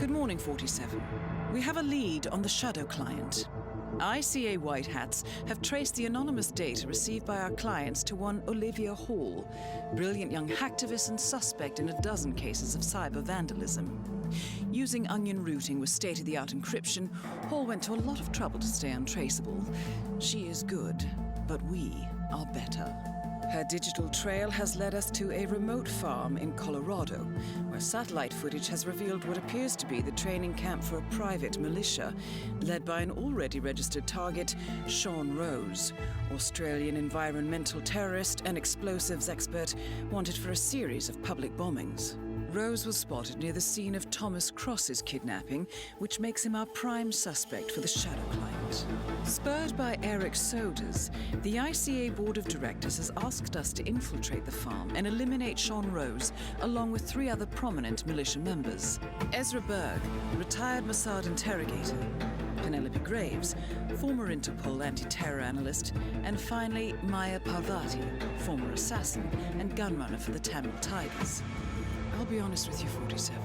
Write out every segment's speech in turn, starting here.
Good morning, 47. We have a lead on the Shadow client. ICA White Hats have traced the anonymous data received by our clients to one Olivia Hall, brilliant young hacktivist and suspect in a dozen cases of cyber vandalism. Using onion routing with state-of-the-art encryption, Hall went to a lot of trouble to stay untraceable. She is good, but we are better. Her digital trail has led us to a remote farm in Colorado, where satellite footage has revealed what appears to be the training camp for a private militia, led by an already registered target, Sean Rose, Australian environmental terrorist and explosives expert wanted for a series of public bombings. Rose was spotted near the scene of Thomas Cross's kidnapping, which makes him our prime suspect for the Shadow client. Spurred by Eric Soders, the ICA Board of Directors has asked us to infiltrate the farm and eliminate Sean Rose, along with 3 other prominent militia members. Ezra Berg, retired Mossad interrogator, Penelope Graves, former Interpol anti-terror analyst, and finally Maya Parvati, former assassin and gunrunner for the Tamil Tigers. I'll be honest with you, 47.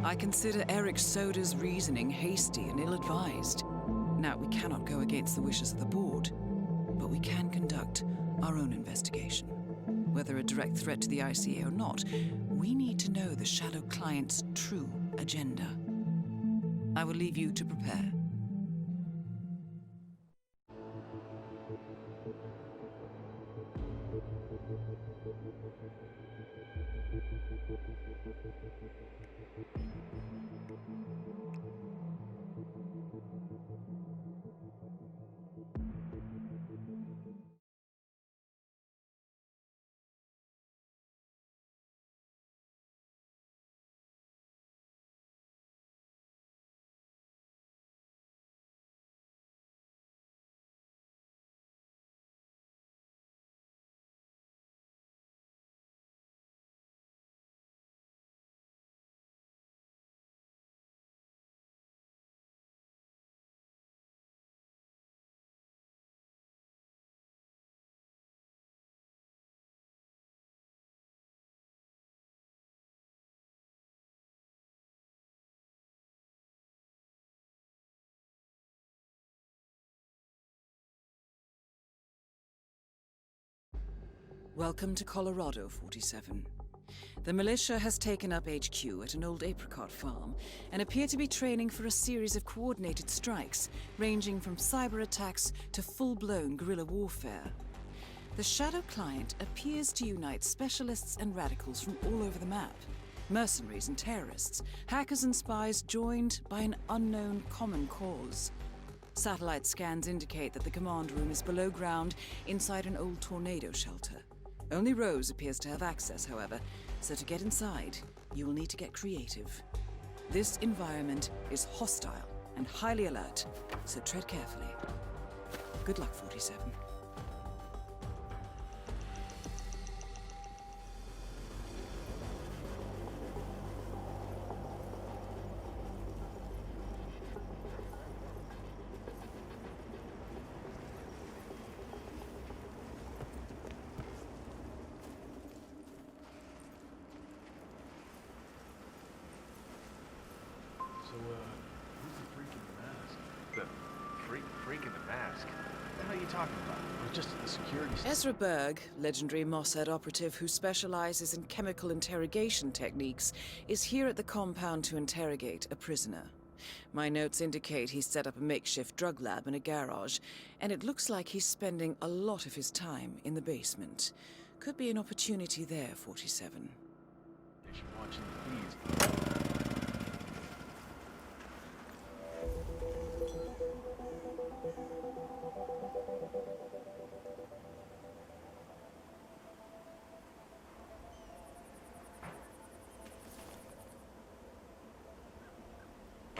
I consider Eric Soda's reasoning hasty and ill-advised. Now, we cannot go against the wishes of the board, but we can conduct our own investigation. Whether a direct threat to the ICA or not, we need to know the Shadow client's true agenda. I will leave you to prepare. Welcome to Colorado, 47. The militia has taken up HQ at an old apricot farm and appear to be training for a series of coordinated strikes, ranging from cyber attacks to full-blown guerrilla warfare. The Shadow client appears to unite specialists and radicals from all over the map. Mercenaries and terrorists, hackers and spies joined by an unknown common cause. Satellite scans indicate that the command room is below ground inside an old tornado shelter. Only Rose appears to have access, however, so to get inside, you will need to get creative. This environment is hostile and highly alert, so tread carefully. Good luck, 47. Who's the freak in the mask? The freak in the mask? What the hell are you talking about? We're just at the security station. Ezra Berg, legendary Mossad operative who specializes in chemical interrogation techniques, is here at the compound to interrogate a prisoner. My notes indicate he's set up a makeshift drug lab in a garage, and it looks like he's spending a lot of his time in the basement. Could be an opportunity there, 47. If you're watching the feeds.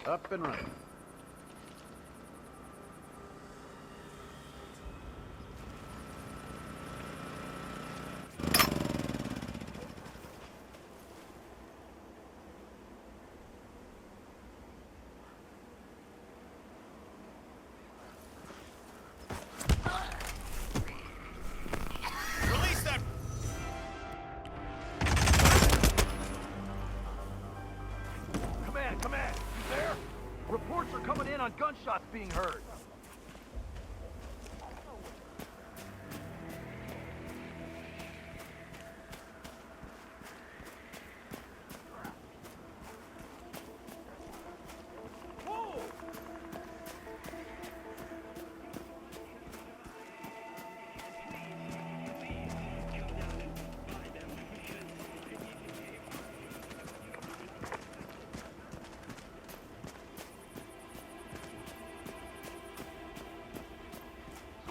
Up and running. Release them! Come in, come in! are coming in on gunshots being heard.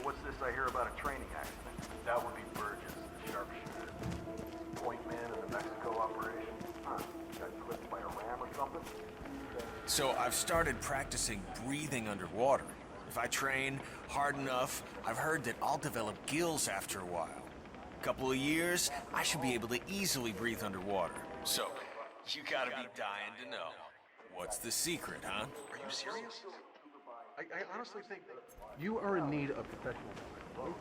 What's this I hear about a training accident? That would be Burgess, the sharpshooter. Point man in the Mexico operation. Huh? Got clipped by a ram or something? So I've started practicing breathing underwater. If I train hard enough, I've heard that I'll develop gills after a while. Couple of years, I should be able to easily breathe underwater. So, you gotta be dying to know. What's the secret, huh? Are you serious? I honestly think you are in need of professional help.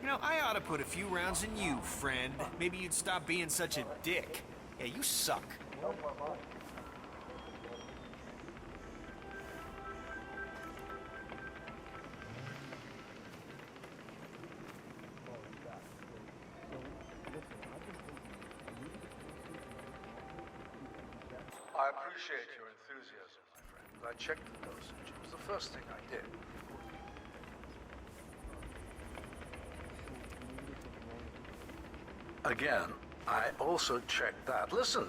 You know, I ought to put a few rounds in you, friend. Maybe you'd stop being such a dick. Yeah, you suck. I appreciate your enthusiasm, my friend. I checked the dosage. It was the first thing I did. Again, I also checked that. Listen,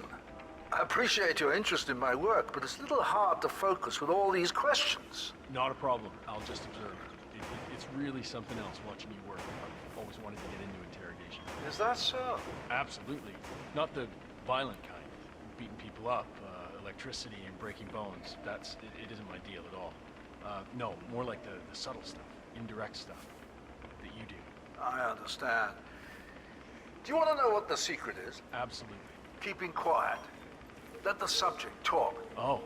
I appreciate your interest in my work, but it's a little hard to focus with all these questions. Not a problem. I'll just observe. It's really something else watching you work. I've always wanted to get into interrogation. Is that so? Absolutely. Not the violent kind. Beating people up, electricity and breaking bones. It isn't my deal at all. No, more like the subtle stuff, indirect stuff that you do. I understand. Do you want to know what the secret is? Absolutely. Keeping quiet. Let the subject talk. Oh,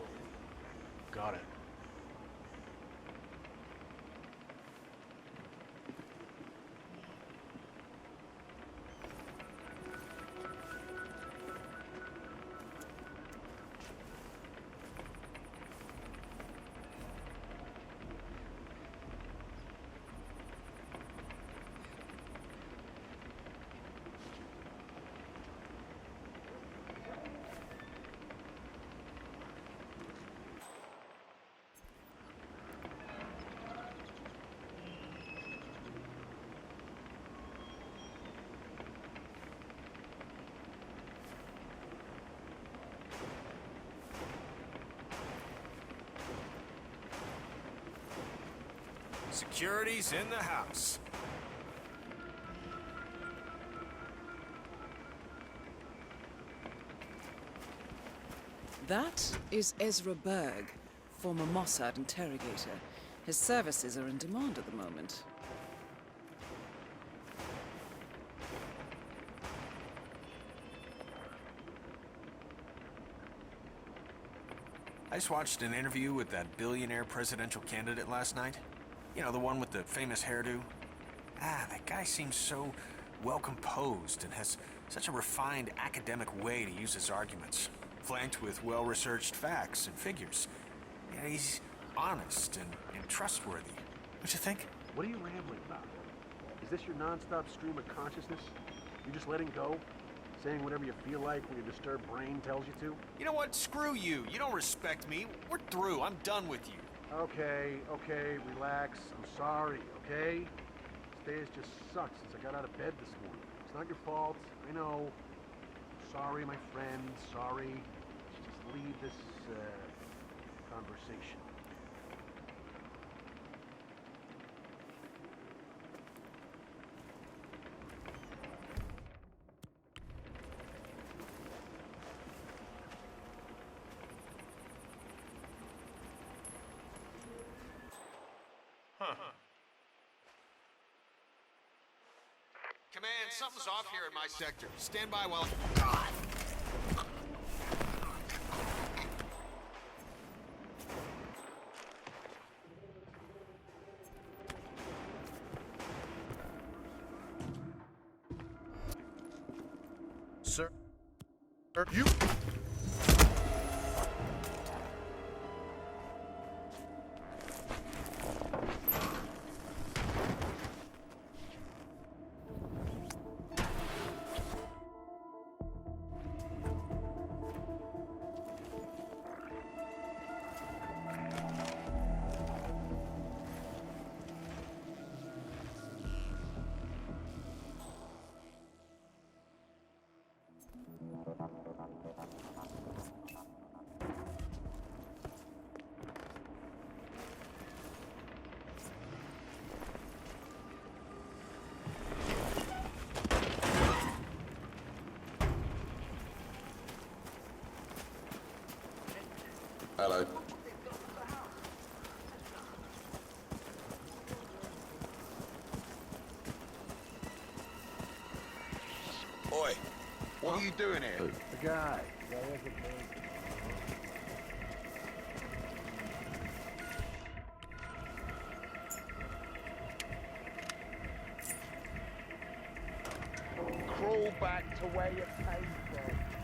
got it. Security's in the house. That is Ezra Berg, former Mossad interrogator. His services are in demand at the moment. I just watched an interview with that billionaire presidential candidate last night. You know, the one with the famous hairdo. That guy seems so well-composed and has such a refined academic way to use his arguments, flanked with well-researched facts and figures. Yeah, he's honest and trustworthy. Don't you think? What are you rambling about? Is this your non-stop stream of consciousness? You just letting go? Saying whatever you feel like when your disturbed brain tells you to? You know what? Screw you. You don't respect me. We're through. I'm done with you. Okay, relax. I'm sorry, okay? This day has just sucked since I got out of bed this morning. It's not your fault, I know. Sorry, my friend, sorry. Let's just leave this, conversation. Command, something's off here in my sector. Stand by while... God! Sir? You... Hello. Oi, what are you doing here? The guy. Crawl back to where you came from.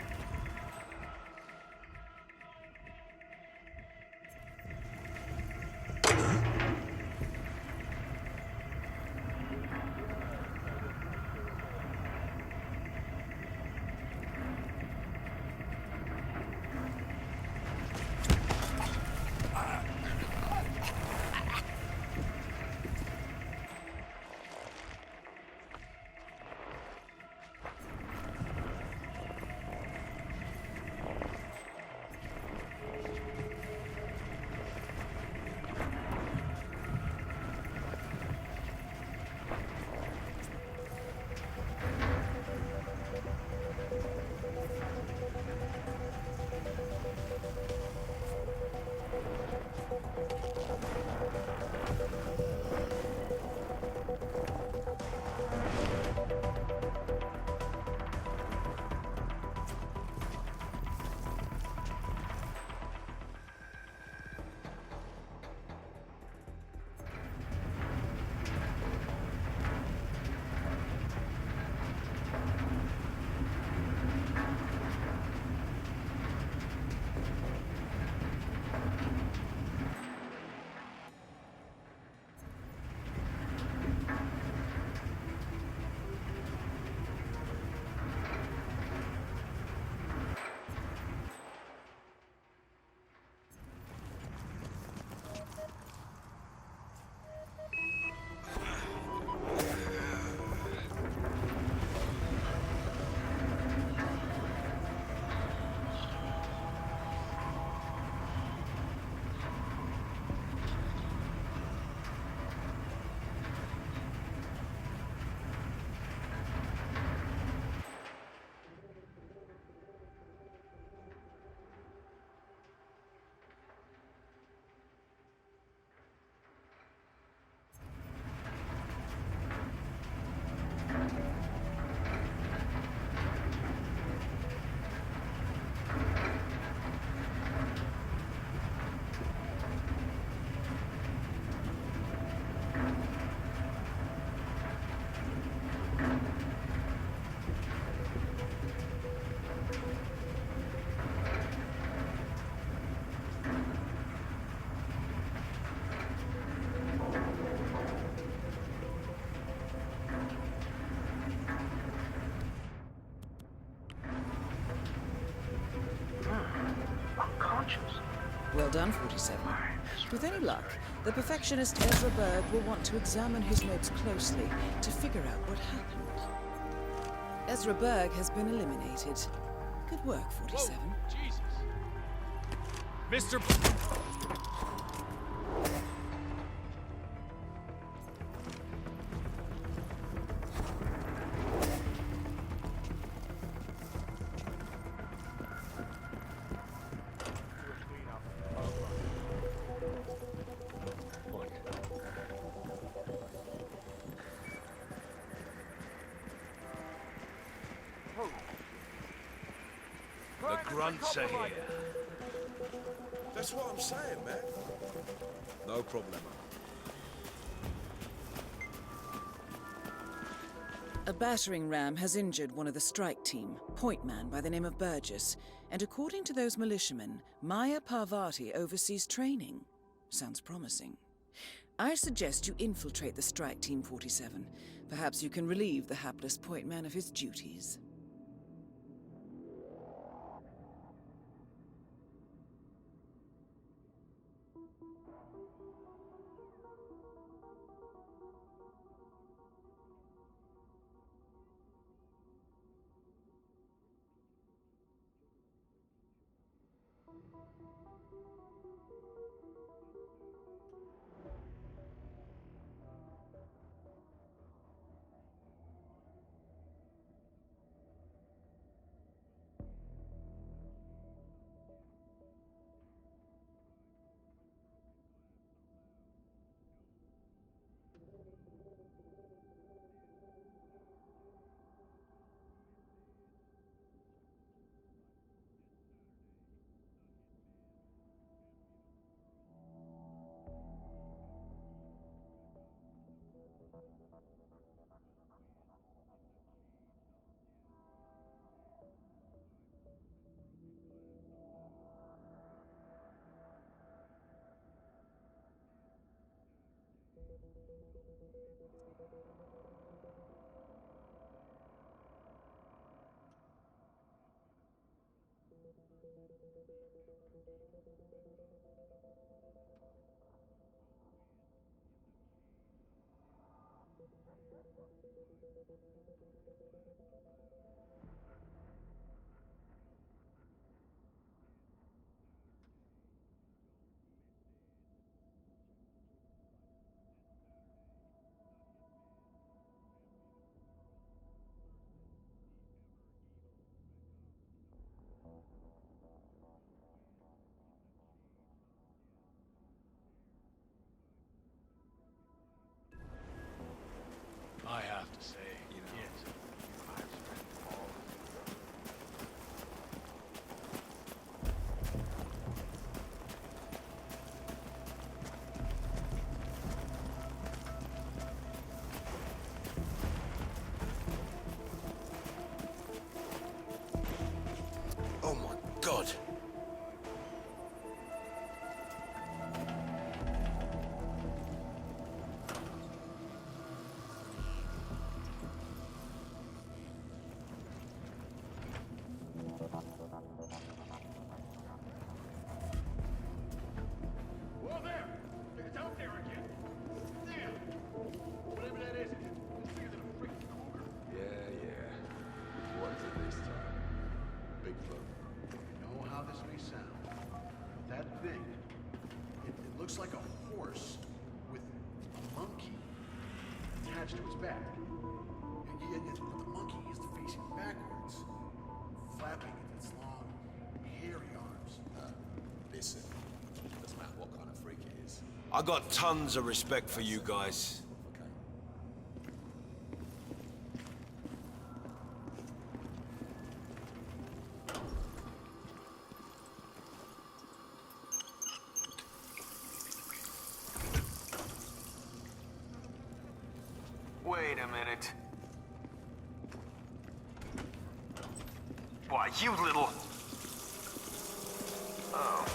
Well done, 47. With any luck, the perfectionist Ezra Berg will want to examine his notes closely to figure out what happened. Ezra Berg has been eliminated. Good work, 47. Whoa, Jesus. Mr. The grunts are here. That's what I'm saying, man. No problem. A battering ram has injured one of the strike team, point man by the name of Burgess, and according to those militiamen, Maya Parvati oversees training. Sounds promising. I suggest you infiltrate the strike team, 47. Perhaps you can relieve the hapless point man of his duties. I have to say, it's Oh my God. Whoa there! It's out there again! Damn! Whatever that is, it's bigger than a freaking cougar. Yeah. What is it this time? Bigfoot. I know how this may sound, but that thing, it looks like a horse with a monkey attached to its back. But the monkey is facing backwards, flapping its long, hairy arms. Listen, doesn't matter what kind of freak it is. I got tons of respect for you guys. Okay. Wait a minute. Why, you little... Oh.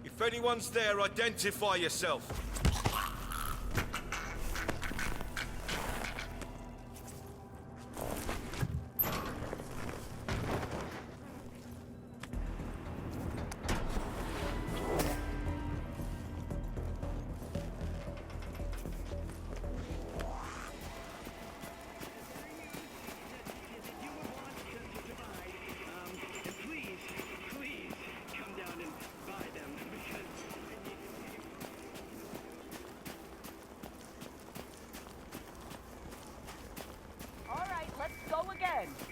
If anyone's there, identify yourself.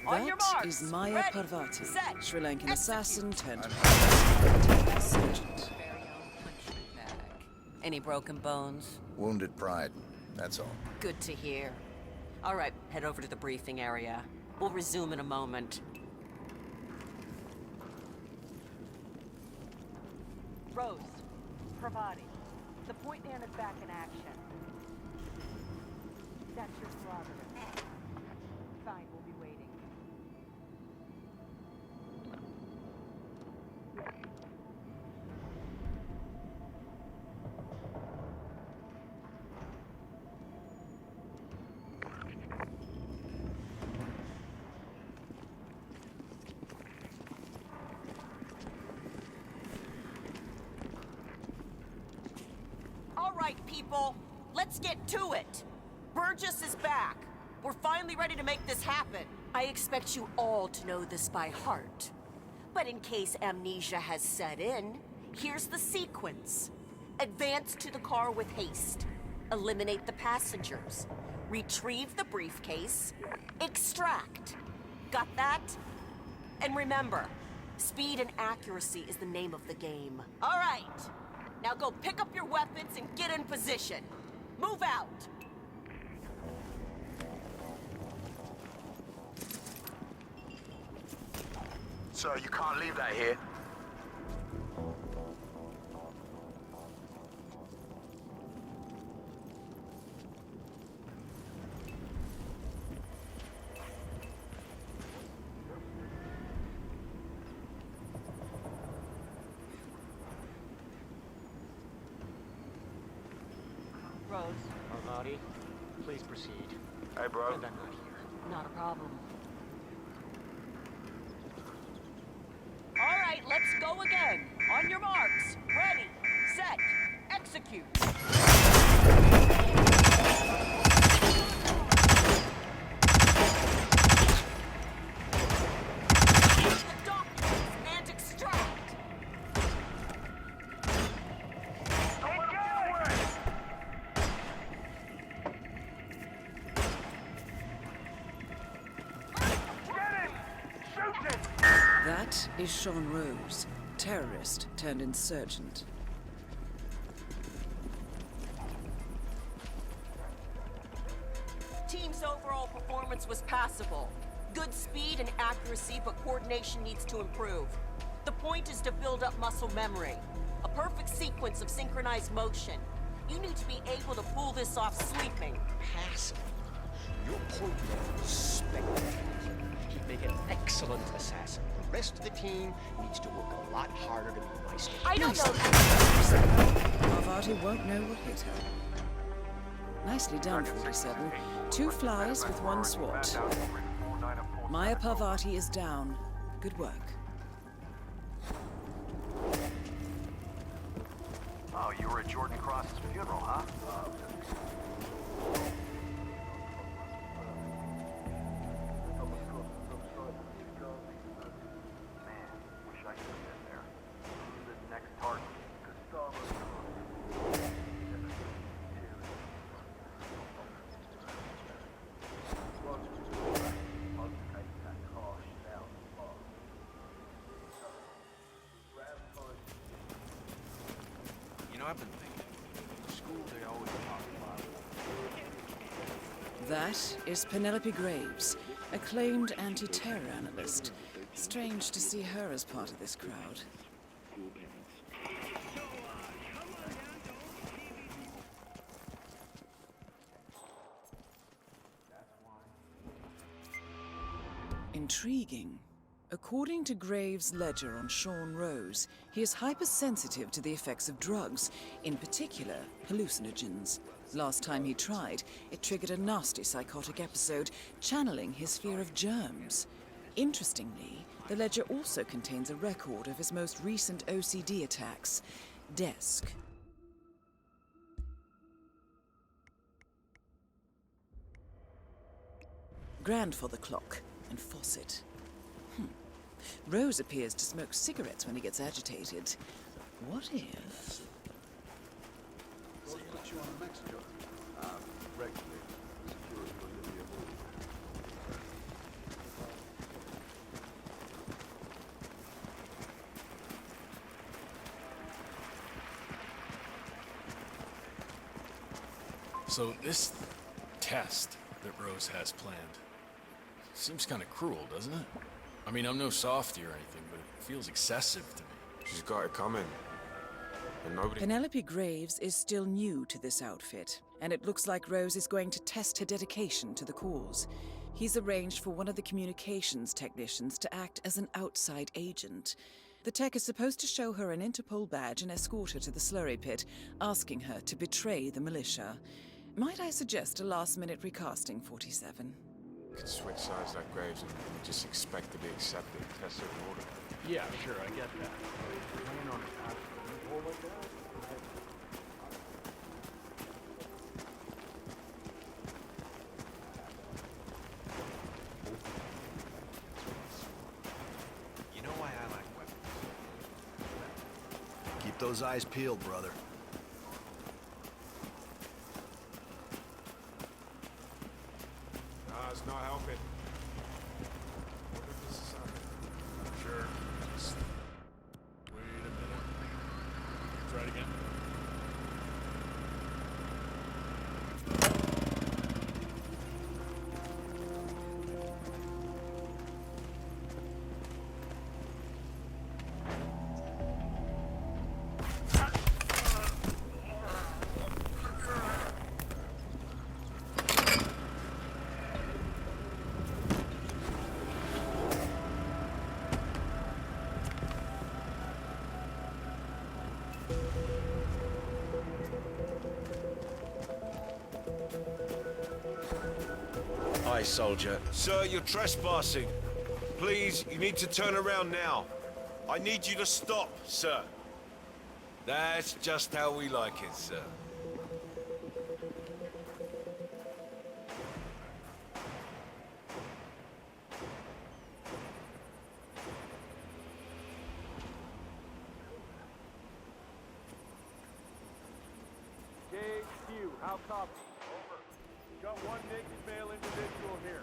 On your That marks. is Maya Ready, Parvati, set, Sri Lankan execute. assassin turned sergeant. Any broken bones? Wounded pride, that's all. Good to hear. All right, head over to the briefing area. We'll resume in a moment. Rose, Pravati, the point man is back in action. That's your prerogative. Fine, we'll be waiting. All right, people, let's get to it. Burgess is back. We're finally ready to make this happen. I expect you all to know this by heart. But in case amnesia has set in, here's the sequence. Advance to the car with haste. Eliminate the passengers. Retrieve the briefcase. Extract. Got that? And remember, speed and accuracy is the name of the game. All right. Now go pick up your weapons and get in position. Move out. Sir, you can't leave that here. Rose, Parvati, please proceed. Hey, bro. And I'm not here. not a problem. All right, let's go again. On your marks. Ready, set, execute. The documents and extract. That is Sean Rose, terrorist turned insurgent. Team's overall performance was passable. Good speed and accuracy, but coordination needs to improve. The point is to build up muscle memory. A perfect sequence of synchronized motion. You need to be able to pull this off sleeping. Passive. Your point man was spectacular. He'd make an excellent assassin. The rest of the team needs to work a lot harder to be my standard. I don't know. Parvati won't know what hit her. Nicely done, 47. 2 flies with 1 swat. Maya Parvati is down. Good work. Oh, you were at Jordan Cross's funeral, huh? You know, I've been thinking. In school, they always talk about That is Penelope Graves, acclaimed anti-terror analyst. Strange to see her as part of this crowd. Intriguing. According to Graves' ledger on Sean Rose, he is hypersensitive to the effects of drugs, in particular hallucinogens. Last time he tried, it triggered a nasty psychotic episode, channeling his fear of germs. Interestingly, the ledger also contains a record of his most recent OCD attacks. Desk. Grandfather clock and faucet. Rose appears to smoke cigarettes when he gets agitated. What if... So this test that Rose has planned seems kind of cruel, doesn't it? I mean, I'm no softy or anything, but it feels excessive to me. She's got it coming. And nobody... Penelope Graves is still new to this outfit, and it looks like Rose is going to test her dedication to the cause. He's arranged for one of the communications technicians to act as an outside agent. The tech is supposed to show her an Interpol badge and escort her to the slurry pit, asking her to betray the militia. Might I suggest a last-minute recasting, 47? You could switch sides like Graves and just expect to be accepted. That's the order. Yeah, sure, I get that. You know why I like weapons? Keep those eyes peeled, brother. It's not helping. What if this is Sure, just wait a minute. Try it again. Hi, soldier. Sir, you're trespassing. Please, you need to turn around now. I need you to stop, sir. That's just how we like it, sir. JHQ, how copy? Over. Got one naked male individual here.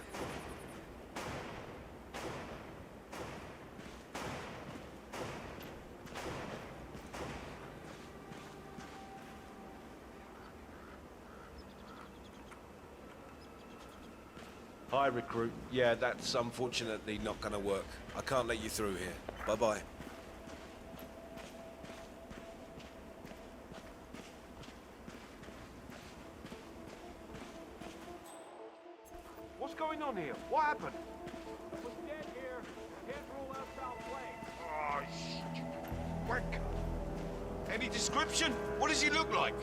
Hi, recruit. Yeah, that's unfortunately not gonna work. I can't let you through here. Bye-bye. What's going on here? What happened? Was dead here. Can't rule out foul play. Oh, shit. Wank. Any description? What does he look like?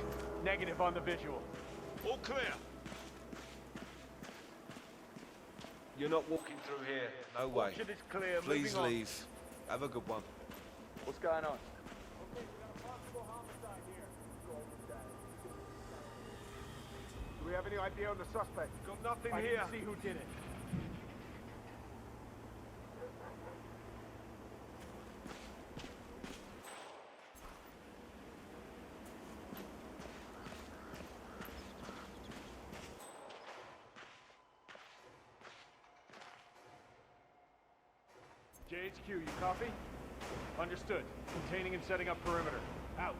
Negative on the visual. All clear. You're not walking through here. No way. Fortune is clear. Please Moving on. leave. Have a good one. What's going on? Okay, we got a possible homicide here. Do we have any idea on the suspect? Got nothing here. I didn't see who did it. JHQ, you copy? Understood. Containing and setting up perimeter. Out.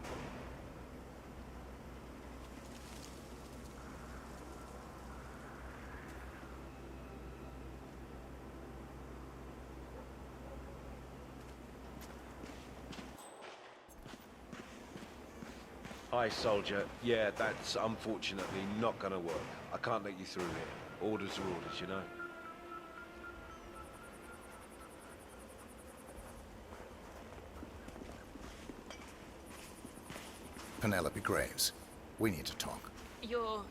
Hi, soldier. Yeah, that's unfortunately not gonna work. I can't let you through here. Orders are orders, you know? Penelope Graves, we need to talk. You're...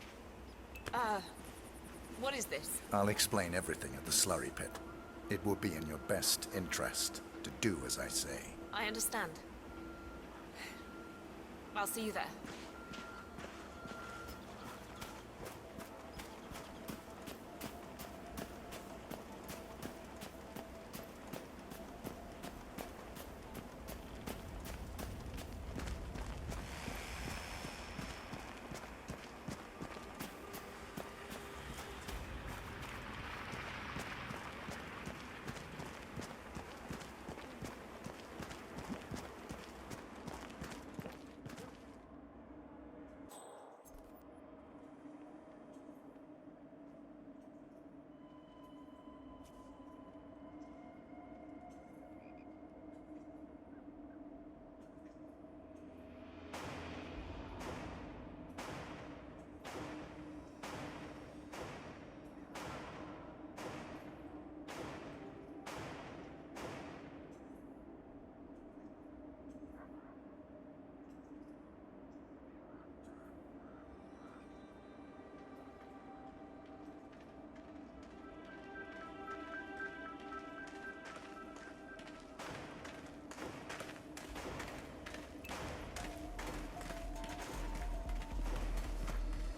what is this? I'll explain everything at the slurry pit. It will be in your best interest to do as I say. I understand. I'll see you there.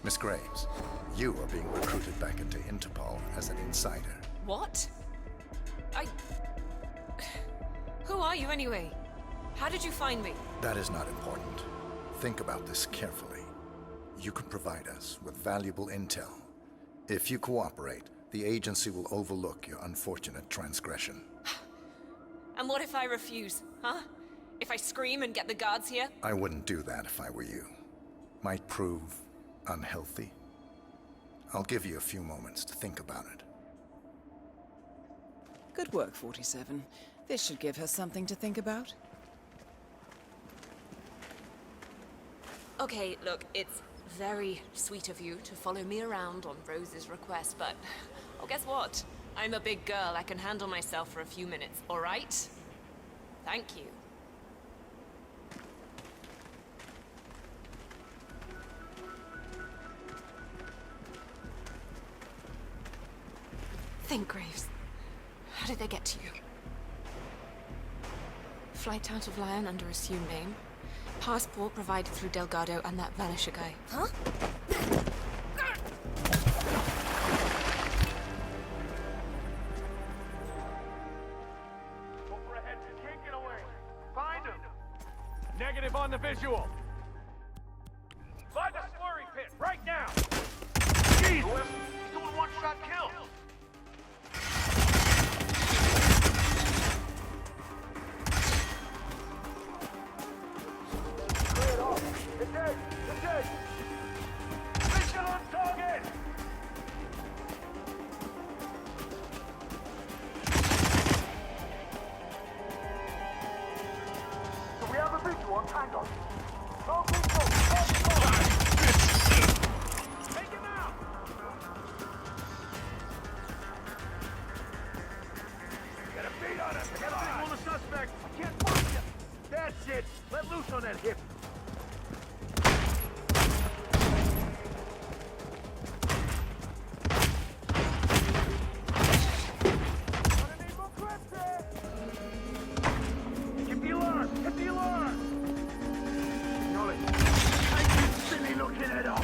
Miss Graves, you are being recruited back into Interpol as an insider. What? Who are you anyway? How did you find me? That is not important. Think about this carefully. You can provide us with valuable intel. If you cooperate, the agency will overlook your unfortunate transgression. And what if I refuse, huh? If I scream and get the guards here? I wouldn't do that if I were you. Might prove unhealthy. I'll give you a few moments to think about it. Good work, 47. This should give her something to think about. Okay, look, it's very sweet of you to follow me around on Rose's request, but... oh, guess what? I'm a big girl. I can handle myself for a few minutes, all right? Thank you. Think, Graves. How did they get to you? Flight out of Lyon under assumed name. Passport provided through Delgado and that Vanisher guy. Huh? Overhead, you can't get away. Find him. Negative on the visual. Find the slurry pit right now. Jesus! He's doing one-shot kills. Mission on target. So we have a visual on Tango. Go, Take him out. Get a beat on him. Get a visual on the suspect. I can't find you. That's it. Let loose on that hip. Hit the alarm! Hit the alarm! Nolan, I keep silly looking at him!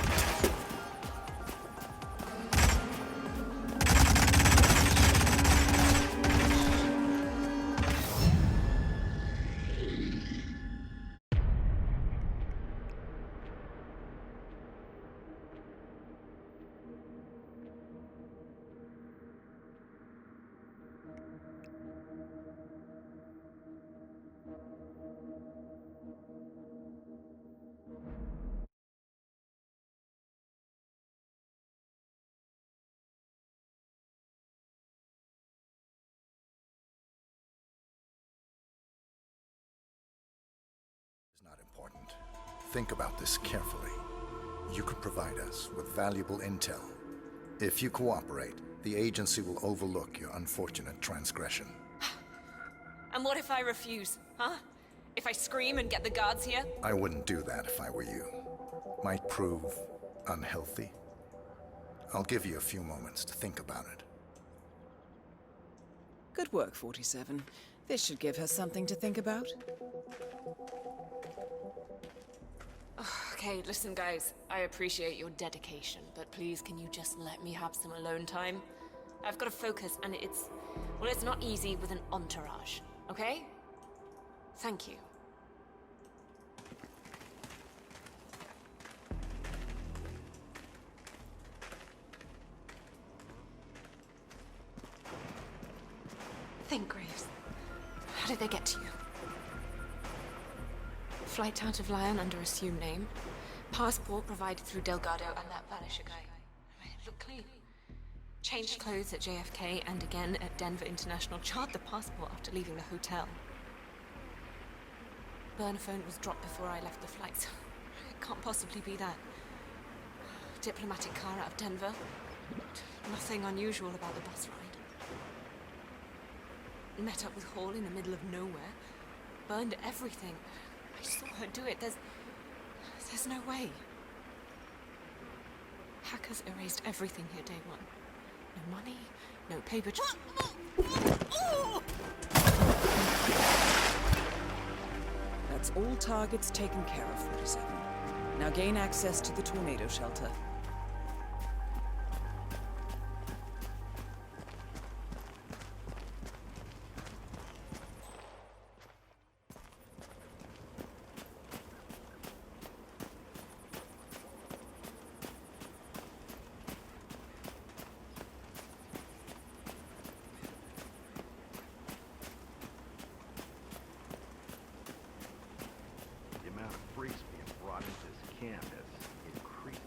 Is not important. Think about this carefully. You could provide us with valuable intel. If you cooperate, the agency will overlook your unfortunate transgression. And what if I refuse, huh? If I scream and get the guards here? I wouldn't do that if I were you. Might prove unhealthy. I'll give you a few moments to think about it. Good work, 47. This should give her something to think about. Okay, listen guys, I appreciate your dedication, but please can you just let me have some alone time? I've got to focus and it's not easy with an entourage, okay? Thank you. Think, Graves. How did they get to you? Flight out of Lyon under assumed name. Passport provided through Delgado and that Vanisher guy. Look clean. Changed clothes at JFK and again at Denver International. Charred the passport after leaving the hotel. Burner phone was dropped before I left the flight, so it can't possibly be that. Diplomatic car out of Denver. Nothing unusual about the bus ride. Met up with Hall in the middle of nowhere. Burned everything. I saw her do it. There's no way. Hackers erased everything here day one. No money, no paper. That's all targets taken care of, 47. Now gain access to the tornado shelter. The amount of freaks being brought into this camp has increased.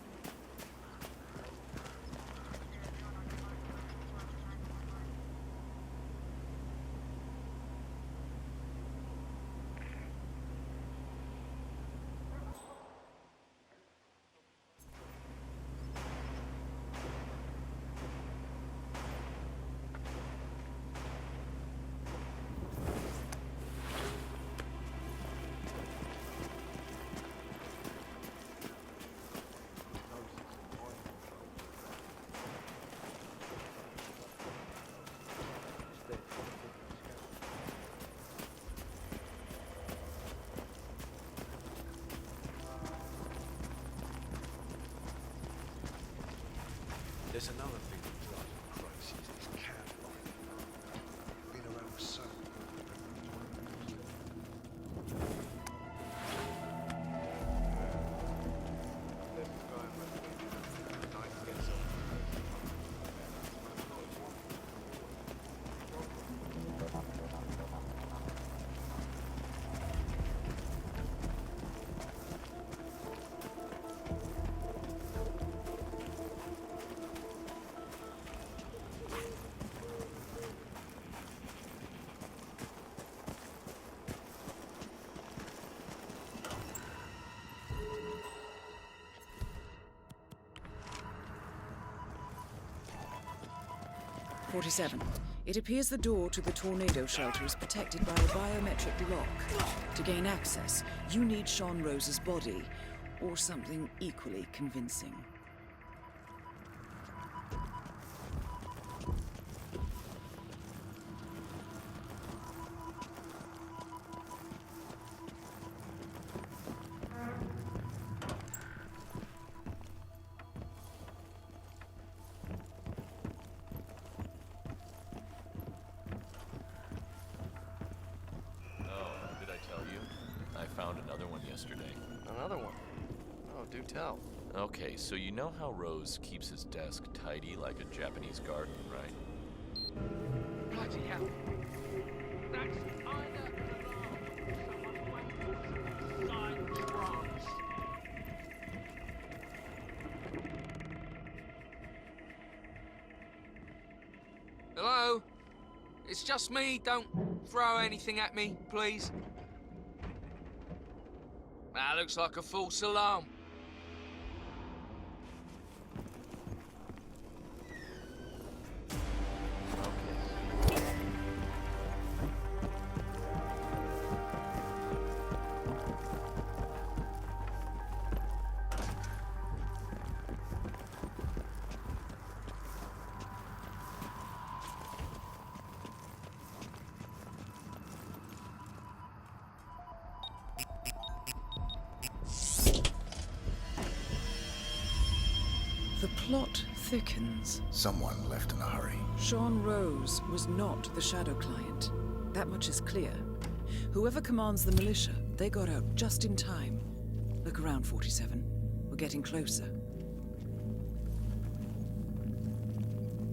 There's another thing that drives me crazy, is this cab life. Been around for so long. .47. It appears the door to the tornado shelter is protected by a biometric lock. To gain access, you need Sean Rose's body, or something equally convincing. Found another one yesterday. Another one? Oh, do tell. Okay, so you know how Rose keeps his desk tidy like a Japanese garden, right? Bloody hell. That's either an alarm someone's waiting for side drugs. Hello? It's just me. Don't throw anything at me, please. That looks like a false alarm. The plot thickens. Someone left in a hurry. Sean Rose was not the Shadow Client. That much is clear. Whoever commands the militia, they got out just in time. Look around, 47. We're getting closer.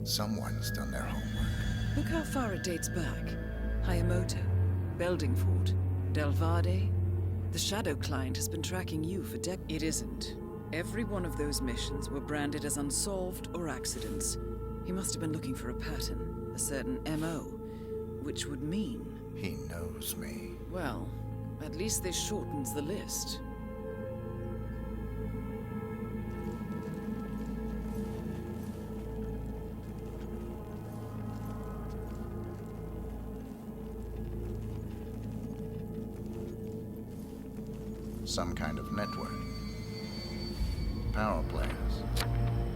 Someone's done their homework. Look how far it dates back. Hayamoto, Beldingford, Delvade. The Shadow Client has been tracking you for decades. It isn't. Every one of those missions were branded as unsolved or accidents. He must have been looking for a pattern, a certain MO, which would mean... He knows me. Well, at least this shortens the list. Some kind of network. Power players.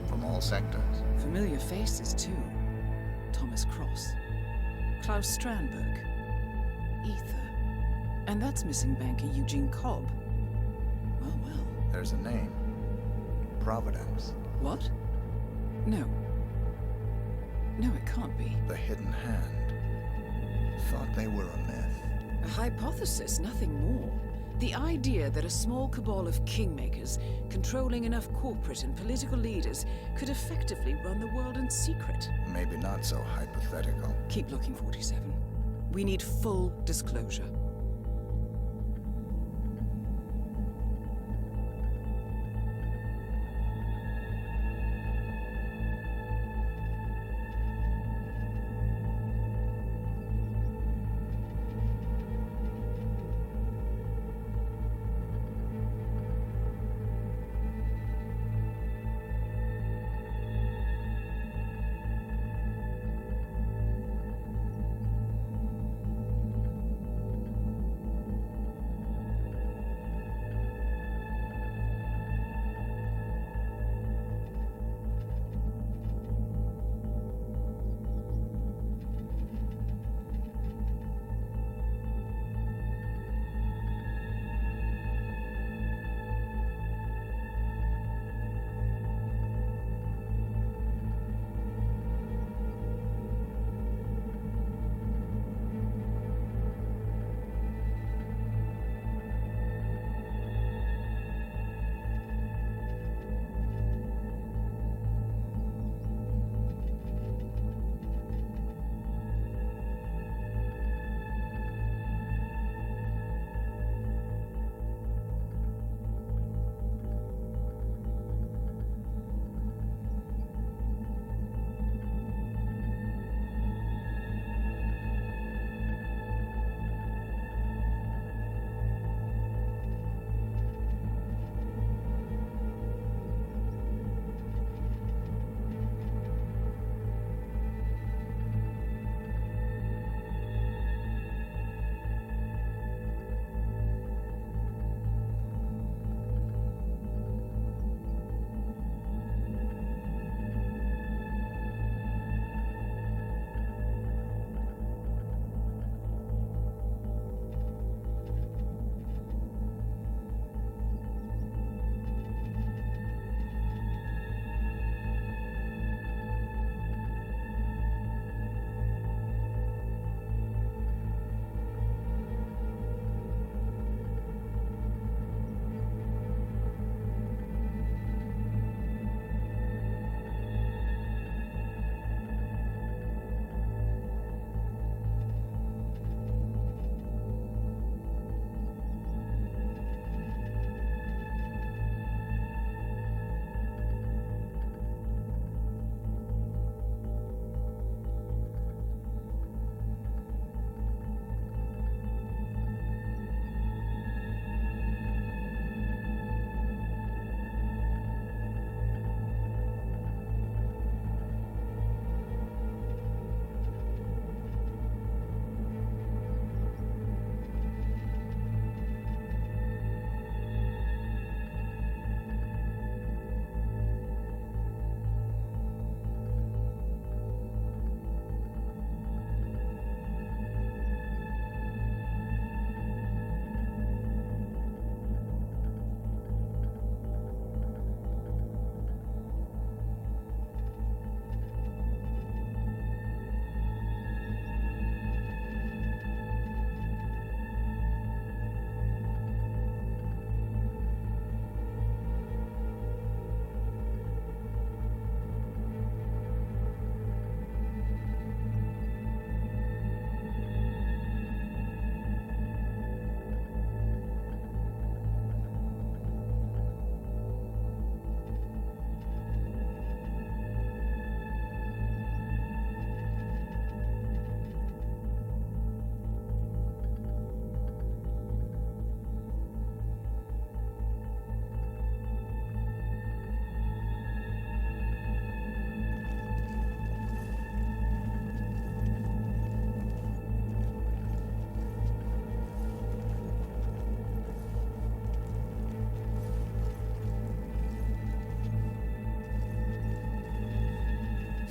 From all sectors. Familiar faces, too. Thomas Cross. Klaus Strandberg. Ether. And that's missing banker Eugene Cobb. Well, well. There's a name. Providence. What? No. No, it can't be. The Hidden Hand. Thought they were a myth. A hypothesis, nothing more. The idea that a small cabal of kingmakers, controlling enough corporate and political leaders, could effectively run the world in secret. Maybe not so hypothetical. Keep looking, 47. We need full disclosure.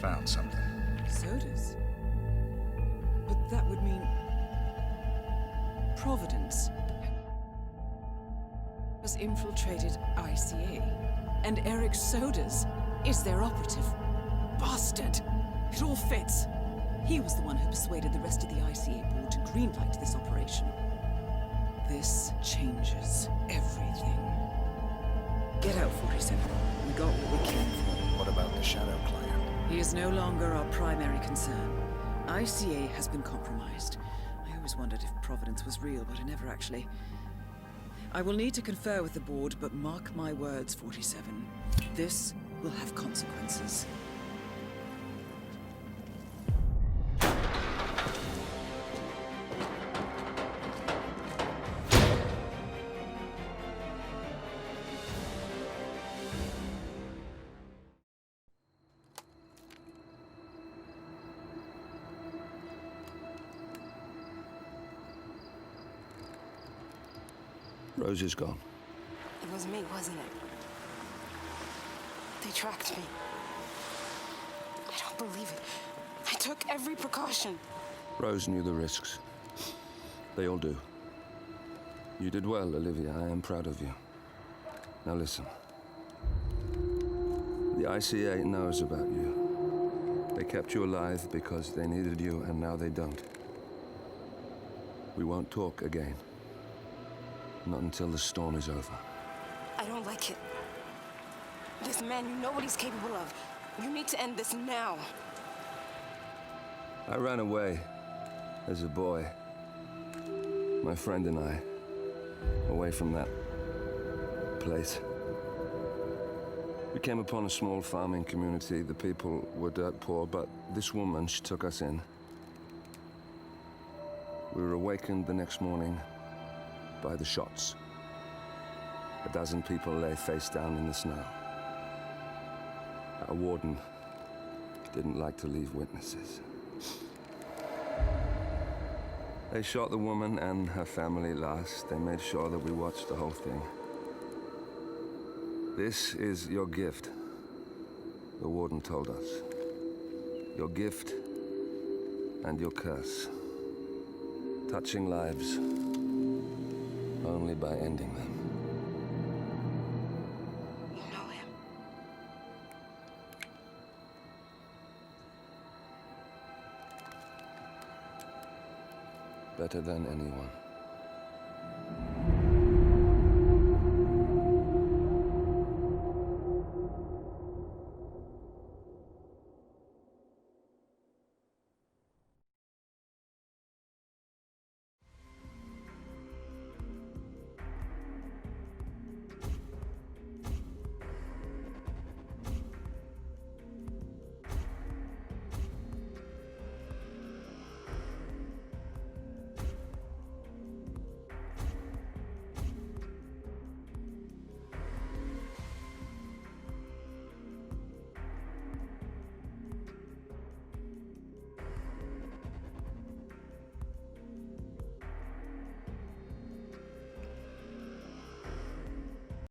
found something. Sodas? But that would mean... Providence has infiltrated ICA, and Eric Sodas is their operative. Bastard! It all fits. He was the one who persuaded the rest of the ICA board to greenlight this operation. This changes everything. Get out, 47. We got what we came for. What about the Shadow Client? He is no longer our primary concern. ICA has been compromised. I always wondered if Providence was real, but I never actually... I will need to confer with the board, but mark my words, 47. This will have consequences. Rose is gone. It was me, wasn't it? They tracked me. I don't believe it. I took every precaution. Rose knew the risks. They all do. You did well, Olivia. I am proud of you. Now listen. The ICA knows about you. They kept you alive because they needed you, and now they don't. We won't talk again. Not until the storm is over. I don't like it. This man you know what he's capable of. You need to end this now. I ran away as a boy. My friend and I. Away from that place. We came upon a small farming community. The people were dirt poor, but this woman, she took us in. We were awakened the next morning by the shots. A dozen people lay face down in the snow. Our warden didn't like to leave witnesses. They shot the woman and her family last. They made sure that we watched the whole thing. This is your gift, the warden told us. Your gift and your curse. Touching lives only by ending them. You know him. Better than anyone.